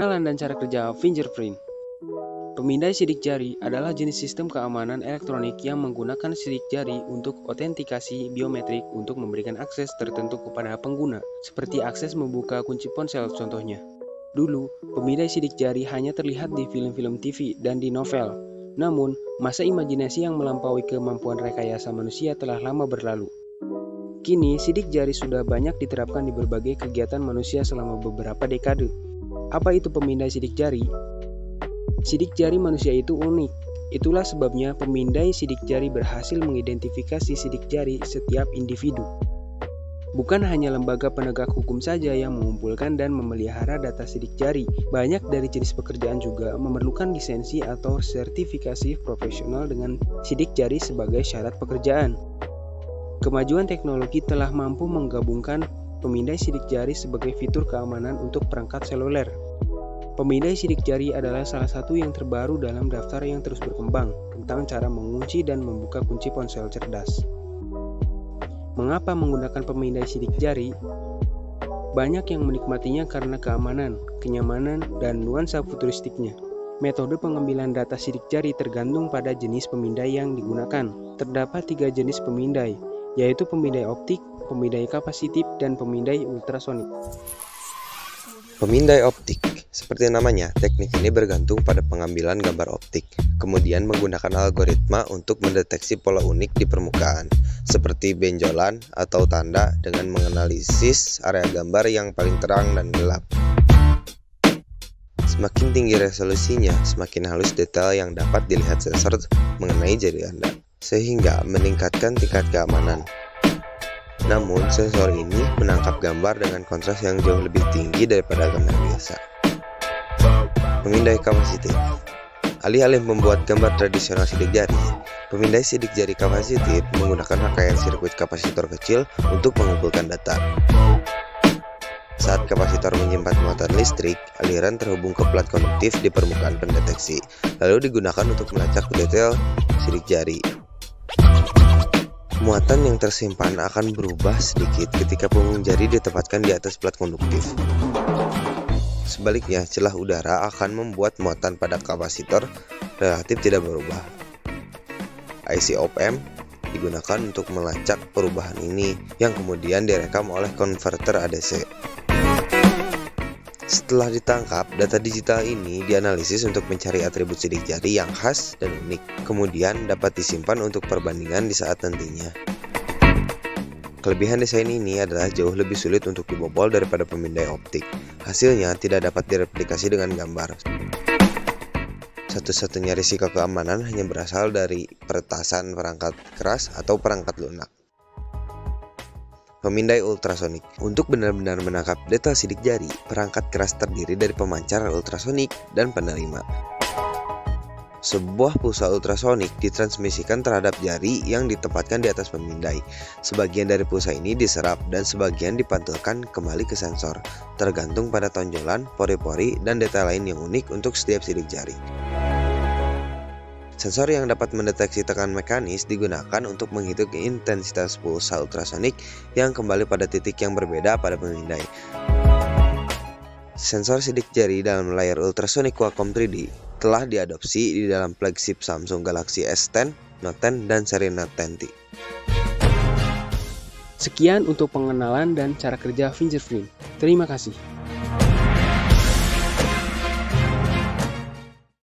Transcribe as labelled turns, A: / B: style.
A: Pengenalan dan cara kerja fingerprint. Pemindai sidik jari adalah jenis sistem keamanan elektronik yang menggunakan sidik jari untuk otentikasi biometrik untuk memberikan akses tertentu kepada pengguna, seperti akses membuka kunci ponsel contohnya. Dulu, pemindai sidik jari hanya terlihat di film-film TV dan di novel. Namun, masa imajinasi yang melampaui kemampuan rekayasa manusia telah lama berlalu. Kini, sidik jari sudah banyak diterapkan di berbagai kegiatan manusia selama beberapa dekade. Apa itu pemindai sidik jari? Sidik jari manusia itu unik. Itulah sebabnya pemindai sidik jari berhasil mengidentifikasi sidik jari setiap individu. Bukan hanya lembaga penegak hukum saja yang mengumpulkan dan memelihara data sidik jari. Banyak dari jenis pekerjaan juga memerlukan lisensi atau sertifikasi profesional dengan sidik jari sebagai syarat pekerjaan. Kemajuan teknologi telah mampu menggabungkan pemindai sidik jari sebagai fitur keamanan untuk perangkat seluler. Pemindai sidik jari adalah salah satu yang terbaru dalam daftar yang terus berkembang tentang cara mengunci dan membuka kunci ponsel cerdas. Mengapa menggunakan pemindai sidik jari? Banyak yang menikmatinya karena keamanan, kenyamanan, dan nuansa futuristiknya. Metode pengambilan data sidik jari tergantung pada jenis pemindai yang digunakan. Terdapat 3 jenis pemindai, yaitu pemindai optik, pemindai kapasitif, dan pemindai ultrasonik.
B: Pemindai optik, seperti namanya, teknik ini bergantung pada pengambilan gambar optik, kemudian menggunakan algoritma untuk mendeteksi pola unik di permukaan, seperti benjolan atau tanda dengan menganalisis area gambar yang paling terang dan gelap. Semakin tinggi resolusinya, semakin halus detail yang dapat dilihat sensor mengenai jari Anda, sehingga meningkatkan tingkat keamanan. Namun, sensor ini menangkap gambar dengan kontras yang jauh lebih tinggi daripada gambar biasa. Pemindai kapasitif. Alih-alih membuat gambar tradisional sidik jari, pemindai sidik jari kapasitif menggunakan rangkaian sirkuit kapasitor kecil untuk mengumpulkan data. Saat kapasitor menyimpan muatan listrik, aliran terhubung ke plat konduktif di permukaan pendeteksi, lalu digunakan untuk melacak detail sidik jari. Muatan yang tersimpan akan berubah sedikit ketika punggung jari ditempatkan di atas plat konduktif. Sebaliknya, celah udara akan membuat muatan pada kapasitor relatif tidak berubah. IC op-amp digunakan untuk melacak perubahan ini, yang kemudian direkam oleh konverter ADC. Setelah ditangkap, data digital ini dianalisis untuk mencari atribut sidik jari yang khas dan unik, kemudian dapat disimpan untuk perbandingan di saat nantinya. Kelebihan desain ini adalah jauh lebih sulit untuk dibobol daripada pemindai optik. Hasilnya tidak dapat direplikasi dengan gambar. Satu-satunya risiko keamanan hanya berasal dari peretasan perangkat keras atau perangkat lunak. Pemindai ultrasonik. Untuk benar-benar menangkap detail sidik jari, perangkat keras terdiri dari pemancar ultrasonik dan penerima. Sebuah pulsa ultrasonik ditransmisikan terhadap jari yang ditempatkan di atas pemindai. Sebagian dari pulsa ini diserap dan sebagian dipantulkan kembali ke sensor, tergantung pada tonjolan, pori-pori, dan detail lain yang unik untuk setiap sidik jari. Sensor yang dapat mendeteksi tekanan mekanis digunakan untuk menghitung intensitas pulsa ultrasonik yang kembali pada titik yang berbeda pada pemindai. Sensor sidik jari dalam layar ultrasonik Qualcomm 3D telah diadopsi di dalam flagship Samsung Galaxy S10, Note 10, dan seri Note 10T.
A: Sekian untuk pengenalan dan cara kerja fingerprint. Terima kasih.